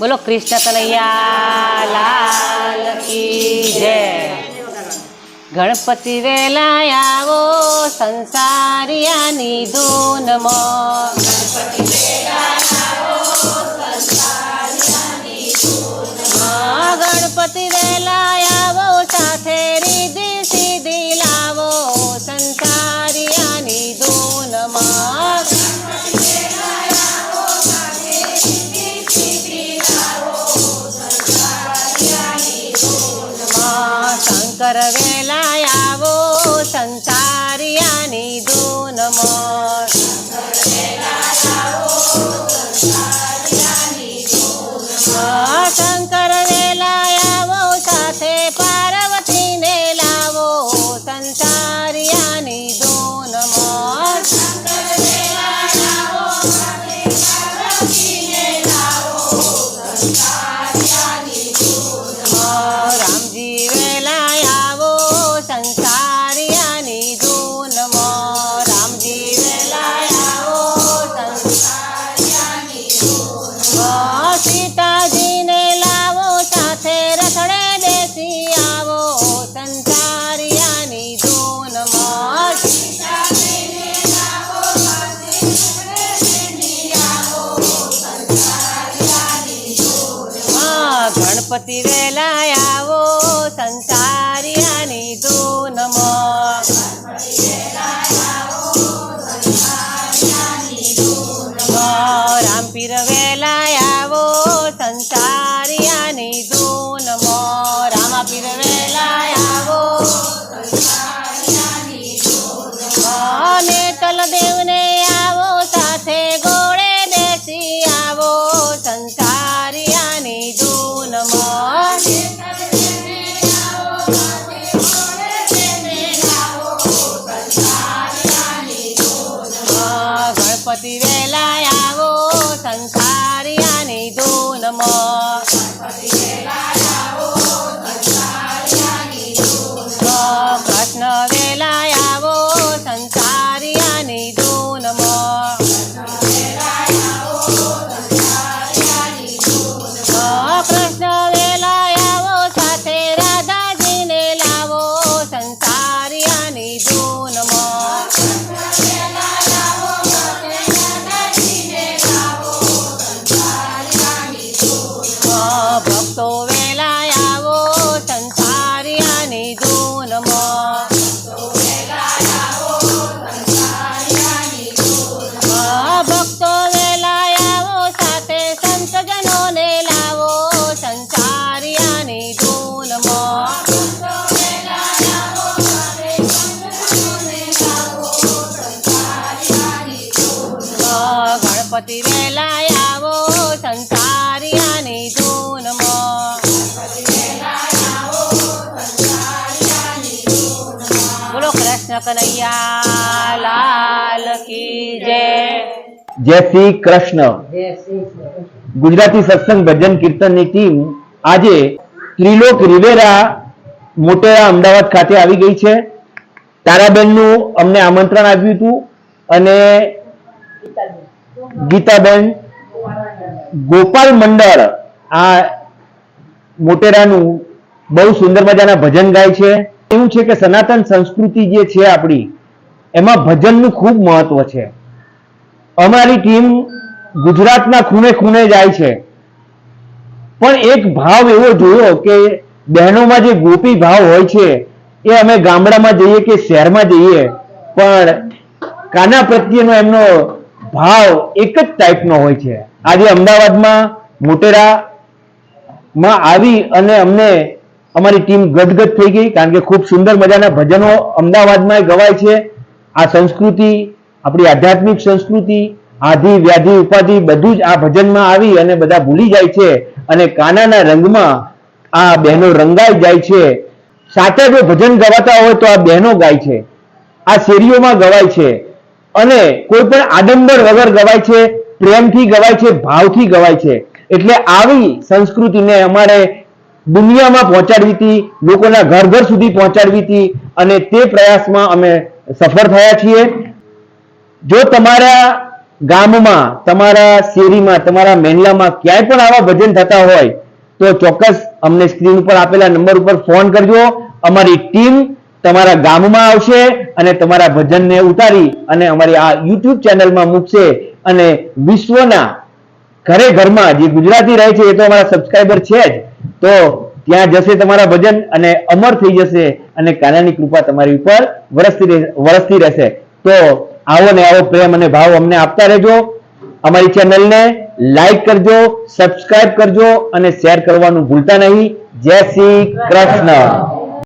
बोलो कृष्ण कन्हैया लाल की जय। गणपति वेला आवो संसारियानी धूનમાં। गणपति वेला आवो संसारियानी धूનમાં। गणपति वेला आवो साथे रिद्धि सिद्धि लावो संसारियानी धूનમાં। शंकर वेला आवो संसारियानी धूનમાં। शंकर वेला आवो साथे पार्वती ने लावो संसारियानी धूનમાં। रामजी वेला आवो संसारियानी धूનમાં। रामजी वेला आवो संसारियानी धूનમાં। सीताजी ने लावो साथे रथड़े बेसी आवो संसारियानी धूનમાં। गणपति वेला आवो संसारियानी धूનમાં। रामपीर वेला आवो संसारियानी धूનમાં। रामापीर वेला आवो नेतल देव ने आवो साथे गोळे देसी आवो संसारियानी धूનમાં। गणपति वेला आवो संसारियानी धूનમાં। कृष्ण वेला आवो संसारियानी धूનમાં। कृष्ण वेला आवो साथे राधाजी ने लावो संसारियानी धूનમાં। भक्तो वेला आवो संसारियानी धूનમાં। भक्तो वेला आवो साथे संतजनो ने लावो संसारियानी धूનમાં। गणपति वेला आवो संसारियानी धूનમાં। बोलो कृष्ण कन्हैया लाल की जय। जय श्री कृष्ण। गुजराती सत्संग भजन कीर्तनની ટીમ આજે ત્રિલોક રિવેરા મોટેરા અમદાવાદ ખાતે આવી ગઈ છે। તારાબેનનું અમને આમંત્રણ આપ્યું હતું અને ગીતાબેન ગોપાલ મંડળ આ મોટેરાનું બહુ સુંદર મજાના ભજન ગાય છે। એવું છે કે સનાતન સંસ્કૃતિ જે છે આપણી એમાં ભજનનું ખૂબ મહત્વ છે। અમારી ટીમ ગુજરાતના ખૂણે ખૂણે જાય છે પણ એક ભાવ એવો જોયો કે બહેનોમાં જે ગોપી ભાવ હોય છે એ અમે ગામડામાં જઈએ કે શહેરમાં જઈએ પણ કાના પ્રત્યેનો એમનો ભાવ એક જ ટાઈપનો હોય છે। આજે અમદાવાદમાં મોટેરામાં આવી અને અમને અમારી ટીમ ગદગદ થઈ ગઈ કારણ કે ખૂબ સુંદર મજાના ભજનો અમદાવાદમાં ગવાય છે। આ સંસ્કૃતિ આપણી આધ્યાત્મિક સંસ્કૃતિ આધિ વ્યાધિ ઉપાધિ બધું જ આ ભજનમાં આવી અને બધા ભૂલી જાય છે અને કાનાના રંગમાં આ બહેનો રંગાઈ જાય છે। સાચા જો ભજન ગવાતા હોય તો આ બહેનો ગાય છે, આ શેરીઓમાં ગવાય છે અને કોઈ પણ આડંબર વગર ગવાય છે, પ્રેમથી ગવાય છે, ભાવથી ગવાય છે। એટલે આવી સંસ્કૃતિને અમારે દુનિયામાં પહોંચાડવી હતી, લોકોના ઘર ઘર સુધી પહોંચાડવી હતી અને તે પ્રયાસમાં અમે સફળ થયા છીએ। જો તમારા ગામમાં, તમારા શેરીમાં, તમારા મહેલામાં ક્યાંય પણ આવા ભજન થતા હોય તો ચોક્કસ અમને સ્ક્રીન ઉપર આપેલા નંબર ઉપર ફોન કરજો. અમારી ટીમ તમારા ગામમાં આવશે અને તમારા ભજનને ઉતારી અને અમારી આ YouTube ચેનલમાં મૂકશે અને વિશ્વના ઘરે ઘરમાં જે ગુજરાતી રહે છે એ તો અમારા સબસ્ક્રાઇબર છે જ, તો ત્યાં જશે તમારા ભજન અને અમર થઈ જશે અને કાનાની કૃપા તમારી ઉપર વરસતી રહેશે. તો આવો ને આવો પ્રેમ અને ભાવ અમને આપતા રહેજો. અમારી ચેનલને લાઈક કરજો, સબસ્ક્રાઇબ કરજો અને શેર કરવાનું ભૂલતા નહીં. જય શ્રી કૃષ્ણ.